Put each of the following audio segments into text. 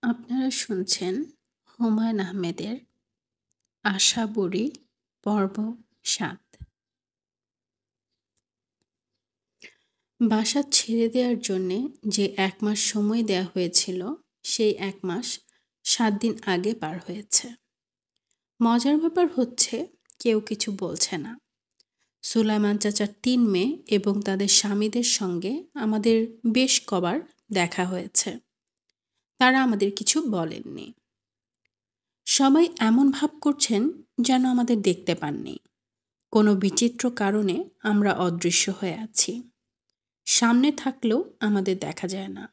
আপনারা শুনছেন হুমায়ূন আহমেদের আশা বুড়ি পর্ব ৭। বাসা ছেড়ে দেওয়ার জন্যে যে ১ মাস সময় দেয়া হয়েছিল, সেই ১ মাস ৭ দিন আগে পার হয়েছে। মজার ব্যাপার হচ্ছে, কেউ কিছু বলছে না। সুলাইমান চাচার ৩ মেয়ে এবং তাদের স্বামীদের সঙ্গে আমাদের বেশ কবার দেখা হয়েছে। তারা আমাদের কিছু বলেননি। সবাই এমন ভাব করছেন যেন আমাদের দেখতে পাননি। কোনো বিচিত্র কারণে আমরা অদৃশ্য হয়ে আছি। সামনে থাকলেও আমাদের দেখা যায় না।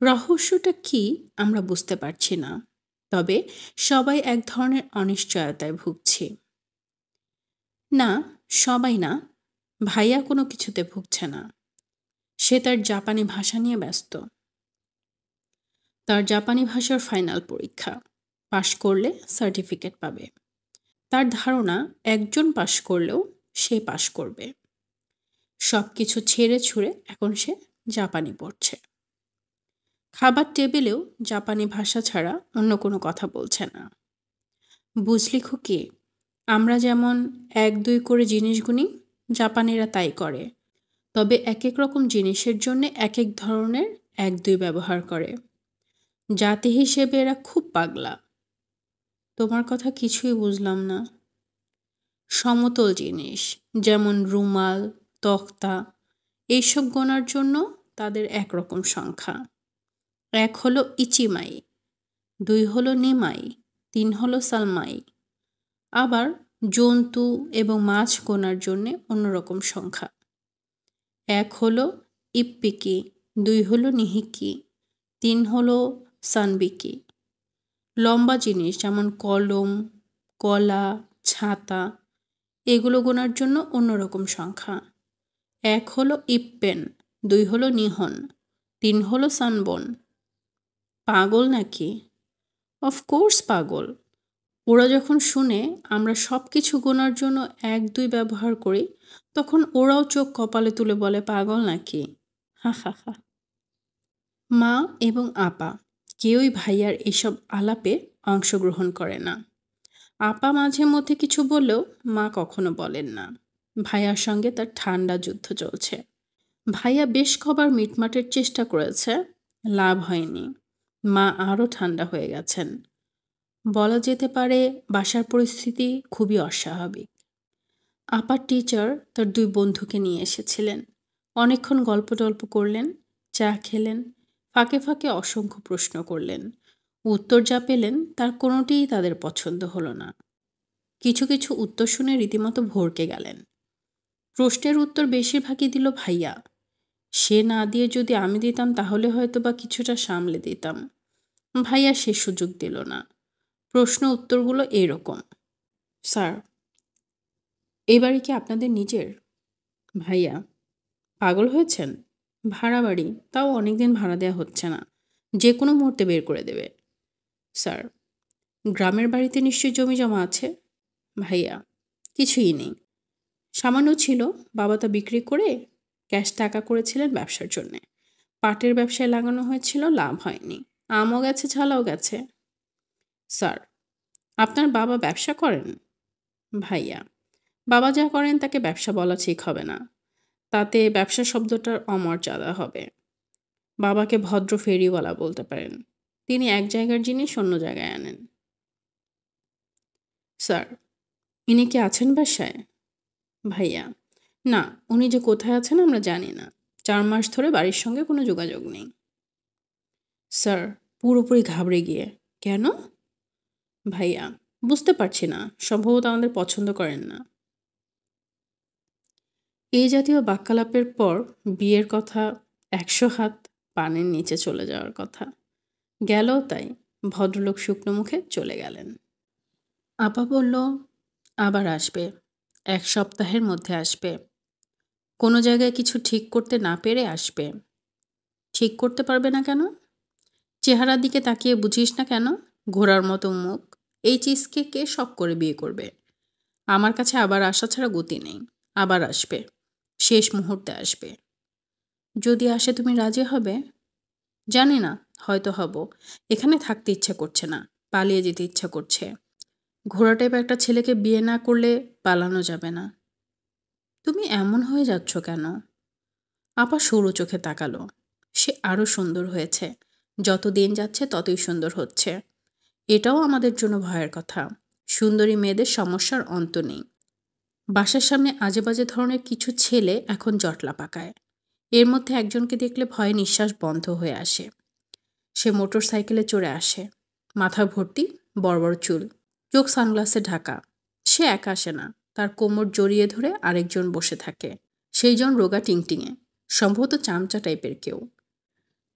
রহস্যটা কি আমরা বুঝতে পারছি না, তবে সবাই এক ধরনের অনিশ্চয়তায় ভুগছি। না, সবাই না, ভাইয়া কোনো কিছুতে ভুগছে না। সে তার জাপানি ভাষা নিয়ে ব্যস্ত। তার জাপানি ভাষার ফাইনাল পরীক্ষা, পাশ করলে সার্টিফিকেট পাবে। তার ধারণা একজন পাশ করলেও সে পাশ করবে। সব কিছু ছেড়ে ছুড়ে এখন সে জাপানি পড়ছে। খাবার টেবিলেও জাপানি ভাষা ছাড়া অন্য কোনো কথা বলছে না। বুঝলি খুকি, আমরা যেমন ১-২ করে জিনিস গুনি, জাপানিরা তাই করে। তবে এক এক রকম জিনিসের জন্য এক এক ধরনের ১-২ ব্যবহার করে। জাতি হিসেবে এরা খুব পাগলা। তোমার কথা কিছুই বুঝলাম না। সমতল জিনিস যেমন রুমাল, তক্তা, এইসব গোনার জন্য তাদের একরকম সংখ্যা। ১ হলো ইচিমাই, ২ হলো নিমাই, ৩ হলো সালমাই। আবার জন্তু এবং মাছ গোনার জন্যে অন্যরকম সংখ্যা। ১ হলো ইপ্পিকি, ২ হলো নিহিকি, ৩ হলো সানবিকি। লম্বা জিনিস যেমন কলম, কলা, ছাতা, এগুলো গোনার জন্য অন্যরকম সংখ্যা। ১ হলো ইপ্পেন, ২ হলো নিহন, ৩ হলো সানবন। পাগল নাকি? অফকোর্স পাগল। ওরা যখন শুনে আমরা সব কিছু গোনার জন্য ১-২ ব্যবহার করি, তখন ওরাও চোখ কপালে তুলে বলে পাগল নাকি। হা হা হা। মা এবং আপা কেউই ভাইয়ার এসব আলাপে অংশগ্রহণ করে না। আপা মাঝে মধ্যে কিছু বললেও মা কখনো বলেন না। ভাইয়ার সঙ্গে তার ঠান্ডা যুদ্ধ চলছে। ভাইয়া বেশ কবার মিটমাটের চেষ্টা করেছে, লাভ হয়নি। মা আরও ঠান্ডা হয়ে গেছেন। বলা যেতে পারে বাসার পরিস্থিতি খুবই অস্বাভাবিক। আপার টিচার তার ২ বন্ধুকে নিয়ে এসেছিলেন। অনেকক্ষণ গল্প টল্প করলেন, চা খেলেন, ফাঁকে ফাঁকে অসংখ্য প্রশ্ন করলেন। উত্তর যা পেলেন তার কোনোটিই তাদের পছন্দ হলো না। কিছু কিছু উত্তর শুনে রীতিমতো ভড়কে গেলেন। প্রশ্নের উত্তর বেশিরভাগই দিল ভাইয়া। সে না দিয়ে যদি আমি দিতাম তাহলে হয়তো বা কিছুটা সামলে দিতাম। ভাইয়া সে সুযোগ দিল না। প্রশ্ন উত্তরগুলো এরকম: স্যার, এই বাড়ি কি আপনাদের নিজের? ভাইয়া: পাগল হয়েছেন? ভাড়া বাড়ি, তাও অনেকদিন ভাড়া দেওয়া হচ্ছে না, যে কোনো মুহূর্তে বের করে দেবে। স্যার: গ্রামের বাড়িতে নিশ্চয়ই জমি জমা আছে? ভাইয়া: কিছুই নেই, সামান্য ছিল, বাবা তা বিক্রি করে ক্যাশ টাকা করেছিলেন ব্যবসার জন্যে। পাটের ব্যবসায় লাগানো হয়েছিল, লাভ হয়নি, আমও গেছে, ঝালাও গেছে। স্যার: আপনার বাবা ব্যবসা করেন? ভাইয়া: বাবা যা করেন তাকে ব্যবসা বলা ঠিক হবে না, তাতে ব্যবসা শব্দটার অমর্যাদা হবে। বাবাকে ভদ্র ফেরিওয়ালা বলতে পারেন। তিনি এক জায়গার জিনিস অন্য জায়গায় আনেন। স্যার: ইনি কি আছেন বাসায়? ভাইয়া: না, উনি যে কোথায় আছেন আমরা জানি না। ৪ মাস ধরে বাড়ির সঙ্গে কোনো যোগাযোগ নেই। স্যার পুরোপুরি ঘাবড়ে গিয়ে: কেন? ভাইয়া: বুঝতে পারছি না, সম্ভবত আমাদের পছন্দ করেন না। এই জাতীয় বাক্যালাপের পর বিয়ের কথা ১০০ হাত পানির নিচে চলে যাওয়ার কথা। গেলও তাই, ভদ্রলোক শুকনো মুখে চলে গেলেন। আপা বলল, আবার আসবে, ১ সপ্তাহের মধ্যে আসবে। কোনো জায়গায় কিছু ঠিক করতে না পেরে আসবে। ঠিক করতে পারবে না কেন? চেহারার দিকে তাকিয়ে বুঝিস না কেন? ঘোড়ার মতো মুখ, এই চিজকে কে শখ করে বিয়ে করবে? আমার কাছে আবার আসা ছাড়া গতি নেই। আবার আসবে, শেষ মুহূর্তে আসবে। যদি আসে তুমি রাজি হবে? জানি না, হয়তো হব। এখানে থাকতে ইচ্ছা করছে না, পালিয়ে যেতে ইচ্ছা করছে। ঘোড়া টাইপ একটা ছেলেকে বিয়ে না করলে পালানো যাবে না। তুমি এমন হয়ে যাচ্ছ কেন? আপা সরু চোখে তাকালো। সে আরো সুন্দর হয়েছে, যত দিন যাচ্ছে ততই সুন্দর হচ্ছে। এটাও আমাদের জন্য ভয়ের কথা। সুন্দরী মেয়েদের সমস্যার অন্ত নেই। বাসার সামনে আজে বাজে ধরনের কিছু ছেলে এখন জটলা পাকায়। এর মধ্যে একজনকে দেখলে ভয়ে নিঃশ্বাস বন্ধ হয়ে আসে। সে মোটর সাইকেলে চড়ে আসে, মাথা ভর্তি বড় বড় চুল, চোখ সানগ্লাসে ঢাকা। সে একা আসে না, তার কোমর জড়িয়ে ধরে আরেকজন বসে থাকে। সেই জন রোগা টিংটিঙে, সম্ভবত চামচা টাইপের কেউ।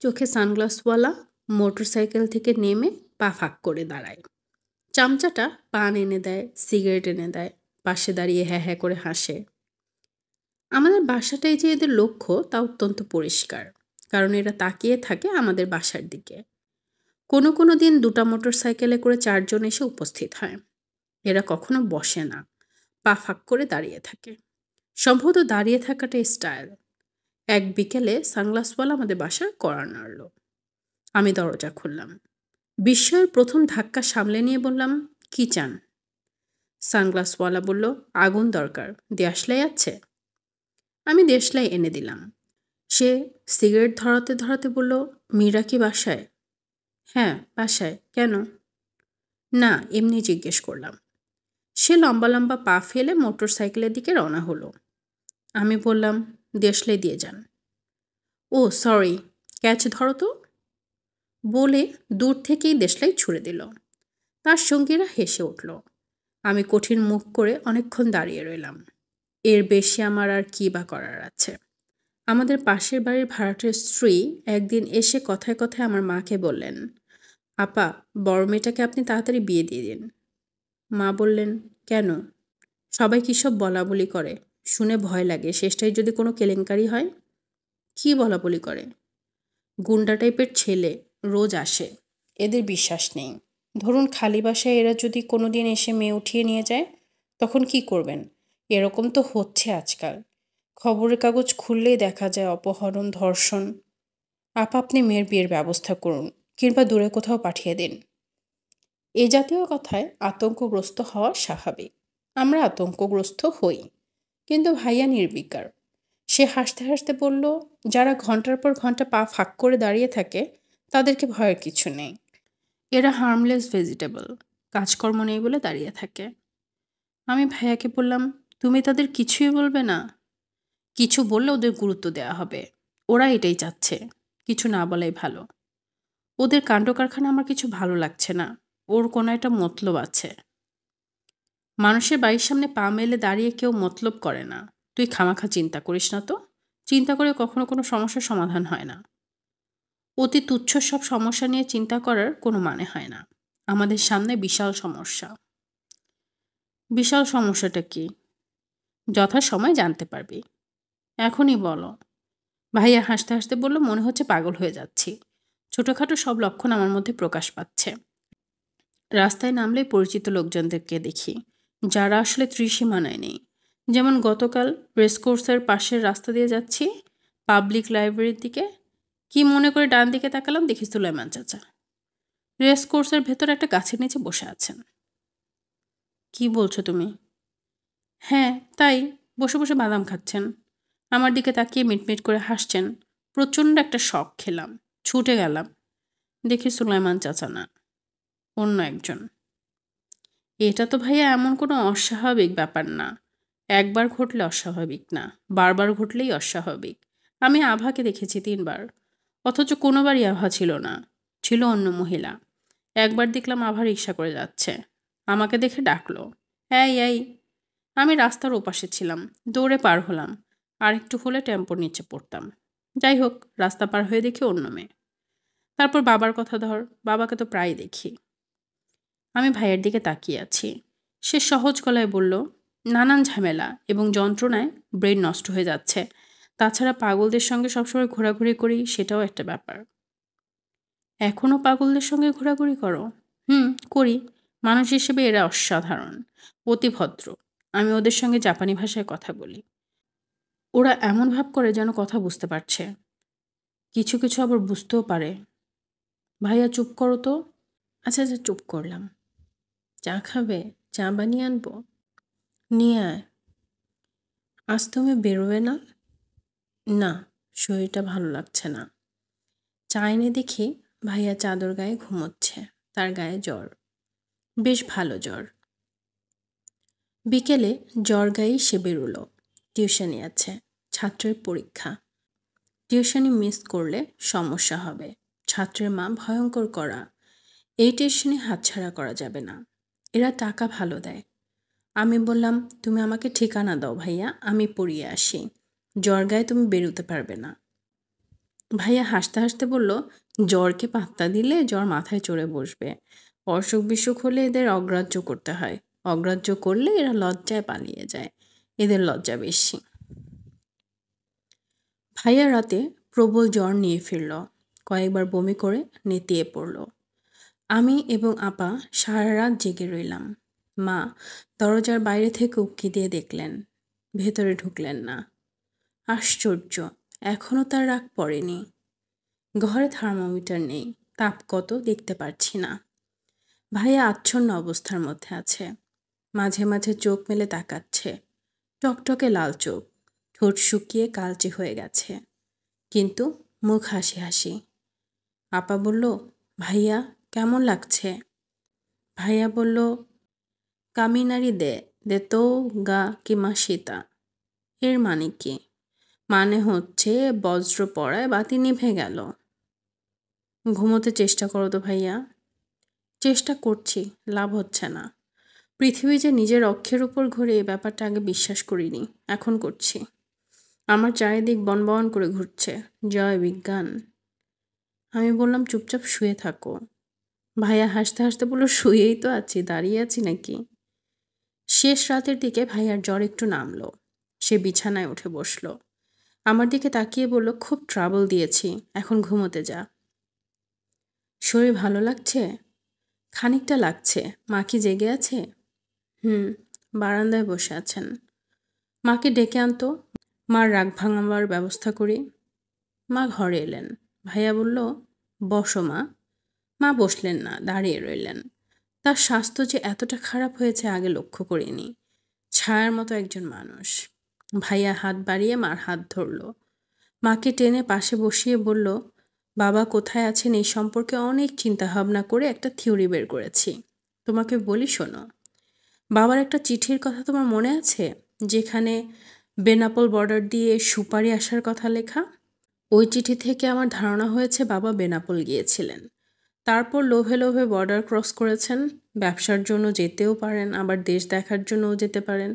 চোখে সানগ্লাসওয়ালা মোটর সাইকেল থেকে নেমে পা ফাঁক করে দাঁড়ায়। চামচাটা পান এনে দেয়, সিগারেট এনে দেয়, পাশে দাঁড়িয়ে হ্যাঁ হ্যাঁ করে হাসে। আমাদের বাসাটাই যে এদের লক্ষ্য তা অত্যন্ত পরিষ্কার, কারণ এরা তাকিয়ে থাকে আমাদের বাসার দিকে। কোনো কোনো দিন দুটা মোটর সাইকেলে করে 4 জন এসে উপস্থিত হয়। এরা কখনো বসে না, পা ফাঁক করে দাঁড়িয়ে থাকে। সম্ভবত দাঁড়িয়ে থাকাটাই স্টাইল। এক বিকেলে সানগ্লাসওয়ালা আমাদের বাসার কড়া নাড়ল। আমি দরজা খুললাম। বিস্ময়ের প্রথম ধাক্কা সামলে নিয়ে বললাম, কি চান? সানগ্লাসওয়ালা বলল, আগুন দরকার, দেশলাই আছে? আমি দেশলাই এনে দিলাম। সে সিগারেট ধরাতে ধরাতে বলল, মীরা কি বাসায়? হ্যাঁ বাসায়, কেন? না, এমনি জিজ্ঞেস করলাম। সে লম্বা লম্বা পা ফেলে মোটর সাইকেলের দিকে রওনা হলো। আমি বললাম, দেশলাই দিয়ে যান। ও সরি, ক্যাচ ধরো তো, বলে দূর থেকেই দেশলাই ছুড়ে দিল। তার সঙ্গীরা হেসে উঠল। আমি কঠিন মুখ করে অনেকক্ষণ দাঁড়িয়ে রইলাম। এর বেশি আমার আর কি বা করার আছে? আমাদের পাশের বাড়ির ভাড়াটের স্ত্রী একদিন এসে কথায় কথায় আমার মাকে বললেন, আপা, বড় মেয়েটাকে আপনি তাড়াতাড়ি বিয়ে দিয়ে দিন। মা বললেন, কেন? সবাই কী সব বলা বলি করে, শুনে ভয় লাগে শেষটায় যদি কোনো কেলেঙ্কারি হয়। কি বলা বলি করে? গুন্ডা টাইপের ছেলে রোজ আসে, এদের বিশ্বাস নেই। ধরুন খালি বাসায় এরা যদি কোনো দিন এসে মেয়ে উঠিয়ে নিয়ে যায়, তখন কি করবেন? এরকম তো হচ্ছে আজকাল। খবরের কাগজ খুললেই দেখা যায় অপহরণ, ধর্ষণ। আপা, আপনি মেয়ের বিয়ের ব্যবস্থা করুন, কিংবা দূরে কোথাও পাঠিয়ে দিন। এ জাতীয় কথায় আতঙ্কগ্রস্ত হওয়া স্বাভাবিক। আমরা আতঙ্কগ্রস্ত হই, কিন্তু ভাইয়া নির্বিকার। সে হাসতে হাসতে বলল, যারা ঘন্টার পর ঘন্টা পা ফাঁক করে দাঁড়িয়ে থাকে তাদেরকে ভয়ের কিছু নেই। এরা হার্মলেস ভেজিটেবল, কাজকর্ম নেই বলে দাঁড়িয়ে থাকে। আমি ভাইয়াকে বললাম, তুমি তাদের কিছুই বলবে না? কিছু বললে ওদের গুরুত্ব দেওয়া হবে। ওরা এটাই চাচ্ছে, কিছু না বলাই ভালো। ওদের কাণ্ড কারখানা আমার কিছু ভালো লাগছে না। ওর কোনো একটা মতলব আছে। মানুষের বাড়ির সামনে পা মেলে দাঁড়িয়ে কেউ মতলব করে না। তুই খামাখা চিন্তা করিস না তো। চিন্তা করে কখনো কোনো সমস্যার সমাধান হয় না। অতি তুচ্ছ সব সমস্যা নিয়ে চিন্তা করার কোনো মানে হয় না। আমাদের সামনে বিশাল সমস্যা। বিশাল সমস্যাটা কি? যথাসময়ে জানতে পারবি। এখনই বলো। ভাইয়া হাসতে হাসতে বলল, মনে হচ্ছে পাগল হয়ে যাচ্ছি। ছোটখাটো সব লক্ষণ আমার মধ্যে প্রকাশ পাচ্ছে। রাস্তায় নামলে পরিচিত লোকজনদেরকে দেখি, যারা আসলে ত্রিসীমানায় নেই। যেমন গতকাল রেসকোর্সের পাশের রাস্তা দিয়ে যাচ্ছি, পাবলিক লাইব্রেরির দিকে। কি মনে করে ডান দিকে তাকালাম, দেখি সুলাইমান চাচা রেসকোর্সের ভেতর একটা গাছের নিচে বসে আছেন। কি বলছো তুমি? হ্যাঁ তাই, বসে বসে বাদাম খাচ্ছেন। আমার দিকে তাকিয়ে মিটমিট করে হাসছেন। প্রচণ্ড একটা শক খেলাম, ছুটে গেলাম। দেখি সুলাইমান চাচা না, অন্য একজন। এটা তো ভাইয়া এমন কোনো অস্বাভাবিক ব্যাপার না। একবার ঘটলে অস্বাভাবিক না, বারবার ঘটলেই অস্বাভাবিক। আমি আভাকে দেখেছি 3 বার, অথচ কোনোবারই আভা ছিল না, ছিল অন্য মহিলা। একবার দেখলাম আভা রিকশা করে যাচ্ছে, আমাকে দেখে ডাকলো, এই এই। আমি রাস্তার ওপাশে ছিলাম, দৌড়ে পার হলাম। আর একটু হলে টেম্পোর নিচে পড়তাম। যাই হোক, রাস্তা পার হয়ে দেখি অন্য মেয়ে। তারপর বাবার কথা ধর, বাবাকে তো প্রায় দেখি। আমি ভাইয়ের দিকে তাকিয়ে আছি। সে সহজ গলায় বলল, নানান ঝামেলা এবং যন্ত্রণায় ব্রেন নষ্ট হয়ে যাচ্ছে। তাছাড়া পাগলদের সঙ্গে সবসময় ঘোরাঘুরি করি, সেটাও একটা ব্যাপার। এখনও পাগলদের সঙ্গে ঘোরাঘুরি করো? করি। মানুষ হিসেবে এরা অসাধারণ, অতি ভদ্র। আমি ওদের সঙ্গে জাপানি ভাষায় কথা বলি। ওরা এমন ভাব করে যেন কথা বুঝতে পারছে, কিছু কিছু আবার বুঝতেও পারে। ভাইয়া চুপ করো তো। আচ্ছা আচ্ছা চুপ করলাম। চা খাবে? চা বানিয়ে আনবো? নিয়ে আয়। আজ তুমি বেরোবে না? না, শরীরটা ভালো লাগছে না। চা এনে দেখি ভাইয়া চাদর গায়ে ঘুমোচ্ছে। তার গায়ে জ্বর, বেশ ভালো জ্বর। বিকেলে জ্বর গায়েই সে বেরোলো। টিউশনি আছে, ছাত্রের পরীক্ষা। টিউশনি মিস করলে সমস্যা হবে। ছাত্রের মা ভয়ঙ্কর করা। এই টিউশনি হাতছাড়া করা যাবে না। এরা টাকা ভালো দেয়। আমি বললাম, তুমি আমাকে ঠিকানা দাও ভাইয়া, আমি পড়িয়ে আসি। জ্বর গায়ে তুমি বেরোতে পারবে না। ভাইয়া হাসতে হাসতে বলল, জ্বরকে পাত্তা দিলে জ্বর মাথায় চড়ে বসবে। অসুখ বিসুখ হলে এদের অগ্রাহ্য করতে হয়। অগ্রাহ্য করলে এরা লজ্জায় পালিয়ে যায়। এদের লজ্জা বেশি। ভাইয়া রাতে প্রবল জ্বর নিয়ে ফিরল। কয়েকবার বমি করে নেতিয়ে পড়ল। আমি এবং আপা সারা রাত জেগে রইলাম। মা দরজার বাইরে থেকে উঁকি দিয়ে দেখলেন, ভেতরে ঢুকলেন না। আশ্চর্য, এখনও তার রাগ পড়েনি। ঘরে থার্মোমিটার নেই, তাপ কত দেখতে পারছি না। ভাইয়া আচ্ছন্ন অবস্থার মধ্যে আছে। মাঝে মাঝে চোখ মেলে তাকাচ্ছে। টকটকে লাল চোখ, ঠোঁট শুকিয়ে কালচে হয়ে গেছে, কিন্তু মুখ হাসি হাসি। আপা বলল, ভাইয়া কেমন লাগছে? ভাইয়া বলল, কামিনারি দে দে তো গা কিমা সীতা। এর মানে কি? মানে হচ্ছে বজ্র পড়ায় বাতি নিভে গেল। ঘুমোতে চেষ্টা করো তো ভাইয়া। চেষ্টা করছি, লাভ হচ্ছে না। পৃথিবী যে নিজের অক্ষের উপর ঘুরে, এই ব্যাপারটা আগে বিশ্বাস করিনি, এখন করছি। আমার চারিদিক বনবন করে ঘুরছে। জয় বিজ্ঞান। আমি বললাম, চুপচাপ শুয়ে থাকো। ভাইয়া হাসতে হাসতে বলল, শুয়েই তো আছি, দাঁড়িয়ে আছি নাকি? শেষ রাতের দিকে ভাইয়ার জ্বর একটু নামলো। সে বিছানায় উঠে বসলো। আমার দিকে তাকিয়ে বলল, খুব ট্রাবল দিয়েছি, এখন ঘুমোতে যা। শরীর ভালো লাগছে? খানিকটা লাগছে। মা কি জেগে আছে? হুম, বারান্দায় বসে আছেন। মাকে ডেকে আনতো, মার রাগ ভাঙাবার ব্যবস্থা করি। মা ঘরে এলেন। ভাইয়া বলল, বসো মা। মা বসলেন না, দাঁড়িয়ে রইলেন। তার স্বাস্থ্য যে এতটা খারাপ হয়েছে আগে লক্ষ্য করিনি। ছায়ার মতো একজন মানুষ। ভাইয়া হাত বাড়িয়ে মার হাত ধরল। মাকে টেনে পাশে বসিয়ে বলল, বাবা কোথায় আছেন এই সম্পর্কে অনেক চিন্তা ভাবনা করে একটা থিওরি বের করেছি। তোমাকে বলি শোনো। বাবার একটা চিঠির কথা তোমার মনে আছে, যেখানে বেনাপোল বর্ডার দিয়ে সুপারি আসার কথা লেখা? ওই চিঠি থেকে আমার ধারণা হয়েছে বাবা বেনাপোল গিয়েছিলেন। তারপর লোভে লোভে বর্ডার ক্রস করেছেন। ব্যবসার জন্য যেতেও পারেন, আবার দেশ দেখার জন্যও যেতে পারেন।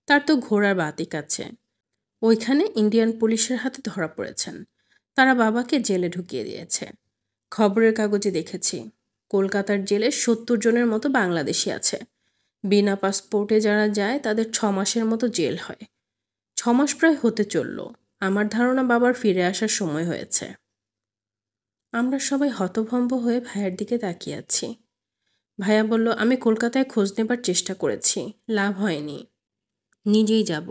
তার তো ঘোড়ার বাতিক আছে। ওইখানে ইন্ডিয়ান পুলিশের হাতে ধরা পড়েছেন। তারা বাবাকে জেলে ঢুকিয়ে দিয়েছে। খবরের কাগজে দেখেছি, কলকাতার জেলে 70 জনের মতো বাংলাদেশি আছে। বিনা পাসপোর্টে যারা যায় তাদের 6 মাসের মতো জেল হয়। 6 মাস প্রায় হতে চলল। আমার ধারণা বাবার ফিরে আসার সময় হয়েছে। আমরা সবাই হতভম্ব হয়ে ভাইয়ার দিকে তাকিয়ে আছি। ভাইয়া বলল, আমি কলকাতায় খোঁজ নেবার চেষ্টা করেছি, লাভ হয়নি। নিজেই যাব,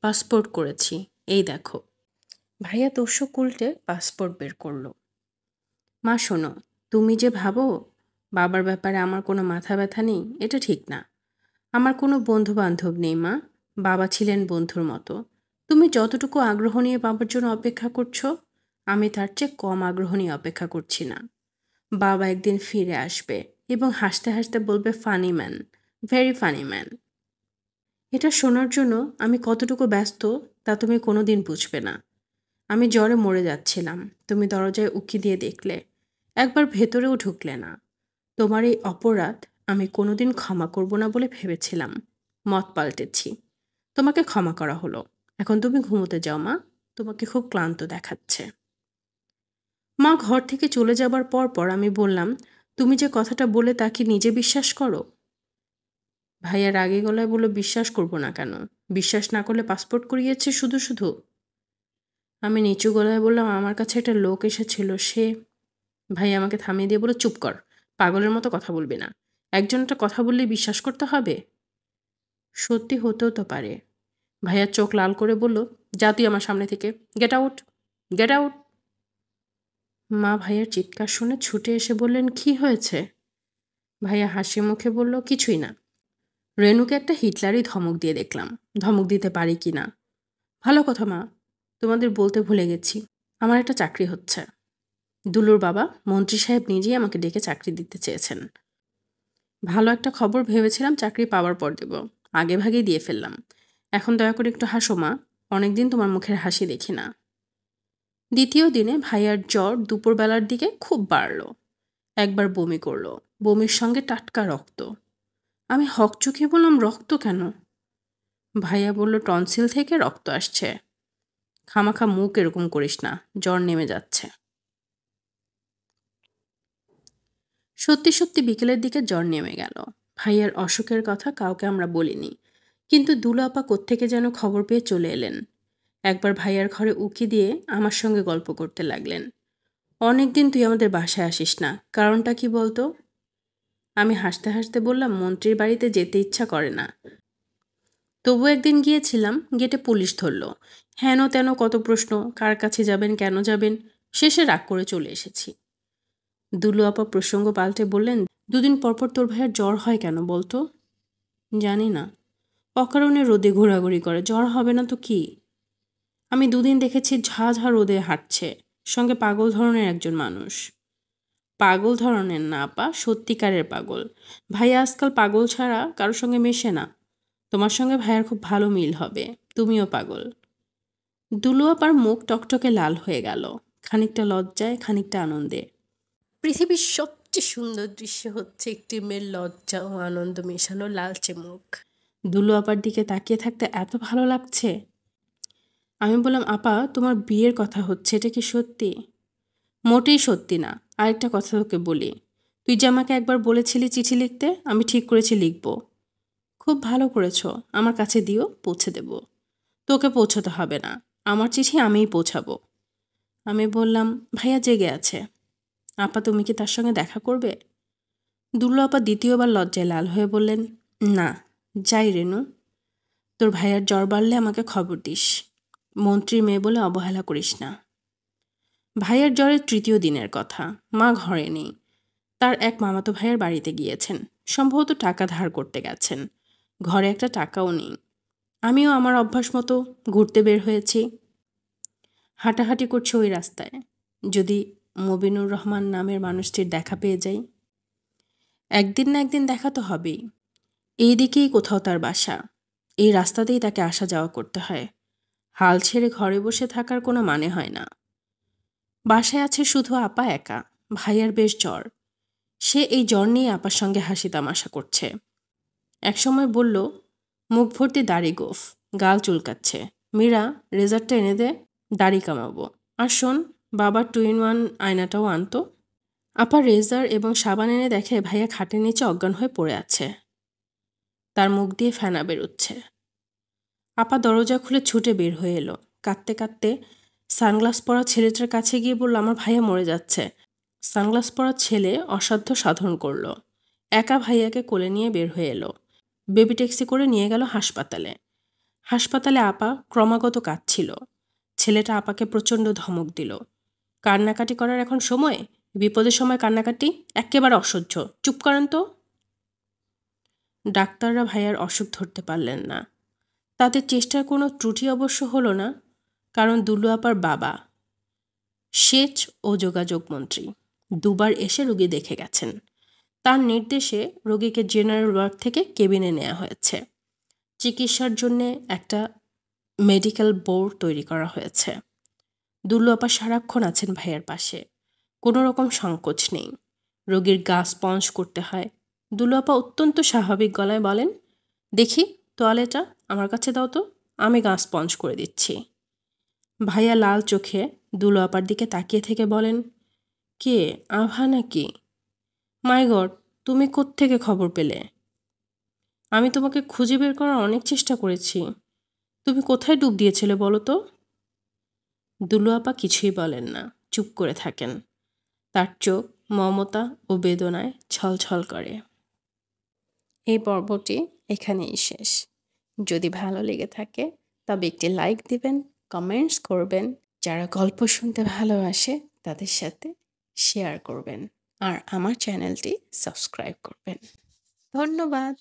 পাসপোর্ট করেছি, এই দেখো। ভাইয়া তোষক উল্টে পাসপোর্ট বের করলো। মা শোনো, তুমি যে ভাবো বাবার ব্যাপারে আমার কোনো মাথা ব্যথা নেই, এটা ঠিক না। আমার কোনো বন্ধু বান্ধব নেই মা। বাবা ছিলেন বন্ধুর মতো। তুমি যতটুকু আগ্রহ নিয়ে বাবার জন্য অপেক্ষা করছো, আমি তার চেয়ে কম আগ্রহ নিয়ে অপেক্ষা করছি না। বাবা একদিন ফিরে আসবে এবং হাসতে হাসতে বলবে, funny man, very funny man. এটা শোনার জন্য আমি কতটুকু ব্যস্ত তা তুমি কোনোদিন বুঝবে না। আমি জ্বরে মরে যাচ্ছিলাম, তুমি দরজায় উকি দিয়ে দেখলে, একবার ভেতরেও ঢুকলে না। তোমার এই অপরাধ আমি কোনোদিন ক্ষমা করব না বলে ভেবেছিলাম। মত পাল্টেছি, তোমাকে ক্ষমা করা হলো। এখন তুমি ঘুমোতে যাও মা, তোমাকে খুব ক্লান্ত দেখাচ্ছে। মা ঘর থেকে চলে যাবার পর আমি বললাম, তুমি যে কথাটা বলে তা কি নিজে বিশ্বাস করো? ভাইয়া রাগে গলায় বলল, বিশ্বাস করব না কেন? বিশ্বাস না করলে পাসপোর্ট করিয়েছে শুধু শুধু? আমি নিচু গলায় বললাম, আমার কাছে একটা লোক এসেছিল, সে। ভাই আমাকে থামিয়ে দিয়ে বলে, চুপ কর, পাগলের মতো কথা বলবি না। একজন একটা কথা বললেই বিশ্বাস করতে হবে? সত্যি হতেও তো পারে। ভাইয়ার চোখ লাল করে বলল, যা তুই আমার সামনে থেকে, গেট আউট, গেট আউট। মা ভাইয়ার চিৎকার শুনে ছুটে এসে বললেন, কি হয়েছে? ভাইয়া হাসি মুখে বলল, কিছুই না। রেনুকে একটা হিটলারই ধমক দিয়ে দেখলাম, ধমক দিতে পারি কি না। ভালো কথা মা, তোমাদের বলতে ভুলে গেছি, আমার একটা চাকরি হচ্ছে। দুলুর বাবা মন্ত্রী সাহেব নিজেই আমাকে ডেকে চাকরি দিতে চেয়েছেন। ভালো একটা খবর ভেবেছিলাম চাকরি পাওয়ার পর দেব, আগে ভাগেই দিয়ে ফেললাম। এখন দয়া করে একটু হাসো মা, অনেকদিন তোমার মুখের হাসি দেখি না। দ্বিতীয় দিনে ভাইয়ার জ্বর দুপুরবেলার দিকে খুব বাড়ল। একবার বমি করলো, বমির সঙ্গে টাটকা রক্ত। আমি হকচকিয়ে বললাম, রক্ত কেন? ভাইয়া বলল, টনসিল থেকে রক্ত আসছে। খামাখা মুখ এরকম করিস না, জ্বর নেমে যাচ্ছে। সত্যি সত্যি বিকেলের দিকে জ্বর নেমে গেল। ভাইয়ার অসুখের কথা কাউকে আমরা বলিনি, কিন্তু দুলা আপা কোত্থেকে যেন খবর পেয়ে চলে এলেন। একবার ভাইয়ার ঘরে উকি দিয়ে আমার সঙ্গে গল্প করতে লাগলেন। অনেকদিন তুই আমাদের বাসায় আসিস না, কারণটা কি বলতো? আমি হাসতে হাসতে বললাম, মন্ত্রীর বাড়িতে যেতে ইচ্ছা করে না। তবু একদিন গিয়েছিলাম, গেটে পুলিশ ধরল। হেন তেন কত প্রশ্ন, কার কাছে যাবেন, কেন যাবেন, শেষে রাগ করে চলে এসেছি। দুলু আপা প্রসঙ্গ পাল্টে বললেন, দুদিন পরপর তোর ভাইয়ের জ্বর হয় কেন বলতো? জানি না, অকারণে রোদে ঘোরাঘুরি করে, জ্বর হবে না তো কি? আমি দুদিন দেখেছি ঝাঝা রোদে হাঁটছে, সঙ্গে পাগল ধরনের একজন মানুষ। পাগল ধরনের না আপা, সত্যিকারের পাগল। ভাইয়া আজকাল পাগল ছাড়া কারোর সঙ্গে মেশে না। তোমার সঙ্গে ভাইয়ার খুব ভালো মিল হবে, তুমিও পাগল। দুলু আপার মুখ টকটকে লাল হয়ে গেল, খানিকটা লজ্জায়, খানিকটা আনন্দে। পৃথিবীর সবচেয়ে সুন্দর দৃশ্য হচ্ছে একটি মেয়ের লজ্জা ও আনন্দ মেশানো লালচে মুখ। দুলু আপার দিকে তাকিয়ে থাকতে এত ভালো লাগছে। আমি বললাম, আপা তোমার বিয়ের কথা হচ্ছে, এটা কি সত্যি? মোটেই সত্যি না। আরেকটা কথা তোকে বলি, তুই যে আমাকে একবার বলেছিলি চিঠি লিখতে, আমি ঠিক করেছি লিখব। খুব ভালো করেছো, আমার কাছে দিও, পৌঁছে দেব। তোকে পৌঁছতে হবে না, আমার চিঠি আমিই পৌঁছাবো। আমি বললাম, ভাইয়া জেগে আছে, আপা তুমি কি তার সঙ্গে দেখা করবে? দুলু আপা দ্বিতীয়বার লজ্জায় লাল হয়ে বললেন, না, যাই রেনু, তোর ভাইয়ার জ্বর বাড়লে আমাকে খবর দিস। মন্ত্রীর মেয়ে বলে অবহেলা করিস না। ভাইয়ার জ্বরের তৃতীয় দিনের কথা, মা ঘরে নেই। তার এক মামাতো ভাইয়ের বাড়িতে গিয়েছেন, সম্ভবত টাকা ধার করতে গেছেন। ঘরে একটা টাকাও নেই। আমিও আমার অভ্যাস মতো ঘুরতে বের হয়েছি। হাঁটাহাঁটি করছে ওই রাস্তায়, যদি মবিনুর রহমান নামের মানুষটির দেখা পেয়ে যাই। একদিন না একদিন দেখা তো হবেই। এই দিকেই কোথাও তার বাসা, এই রাস্তাতেই তাকে আসা যাওয়া করতে হয়। হাল ছেড়ে ঘরে বসে থাকার কোনো মানে হয় না। বাসায় আছে শুধু আপা একা। ভাইয়ার বেশ জ্বর, সে এই জ্বর নিয়ে আপার সঙ্গে হাসি তামাশা করছে। একসময় বলল, মুখ ভর্তি দাড়ি গোফ, গাল চুলকাচ্ছে, মীরা রেজারটা এনে দে, দাড়ি কামাবো। আর শোন, বাবার 2-in-1 আয়নাটাও আনতো। আপা রেজার এবং সাবান এনে দেখে ভাইয়া খাটের নিচে অজ্ঞান হয়ে পড়ে আছে, তার মুখ দিয়ে ফেনা বেরোচ্ছে। আপা দরজা খুলে ছুটে বের হয়ে এলো, কাঁদতে কাঁদতে সানগ্লাস পরা ছেলেটার কাছে গিয়ে বলল, আমার ভাইয়া মরে যাচ্ছে। সানগ্লাস পরা ছেলে অসাধ্য সাধন করল, একা ভাইয়াকে কোলে নিয়ে বের হয়ে এলো। বেবি ট্যাক্সি করে নিয়ে গেল হাসপাতালে। হাসপাতালে আপা ক্রমাগত কাঁদছিল। ছেলেটা আপাকে প্রচণ্ড ধমক দিল, কান্নাকাটি করার এখন সময়? বিপদের সময় কান্নাকাটি একেবারে অসহ্য, চুপ করেন তো। ডাক্তাররা ভাইয়ার অসুখ ধরতে পারলেন না। তাদের চেষ্টার কোনো ত্রুটি অবশ্য হলো না, কারণ দুলু আপার বাবা সেচ ও যোগাযোগ মন্ত্রী দুবার এসে রোগী দেখে গেছেন। তার নির্দেশে রোগীকে জেনারেল ওয়ার্ড থেকে কেবিনে নেওয়া হয়েছে। চিকিৎসার জন্যে একটা মেডিকেল বোর্ড তৈরি করা হয়েছে। দুলু আপা সারাক্ষণ আছেন ভাইয়ের পাশে, কোনো রকম সংকোচ নেই। রোগীর গা স্পঞ্জ করতে হয়, দুলু আপা অত্যন্ত স্বাভাবিক গলায় বলেন, দেখি তোয়ালেটা আমার কাছে দাও তো, আমি গা স্পঞ্জ করে দিচ্ছি। ভাইয়া লাল চোখে দুলু আপার দিকে তাকিয়ে থেকে বলেন, কে, আভা নাকি? মাই গড, তুমি কোত্থেকে খবর পেলে? আমি তোমাকে খুঁজে বের করার অনেক চেষ্টা করেছি। তুমি কোথায় ডুব দিয়েছিলে বলো তো? দুলু আপা কিছুই বলেন না, চুপ করে থাকেন। তার চোখ মমতা ও বেদনায় ছলছল করে। এই পর্বটি এখানেই শেষ। যদি ভালো লেগে থাকে তবে একটি লাইক দিবেন, কমেন্টস করবেন। যারা গল্প শুনতে ভালোবাসে তাদের সাথে শেয়ার করবেন আর আমার চ্যানেলটি সাবস্ক্রাইব করবেন। ধন্যবাদ।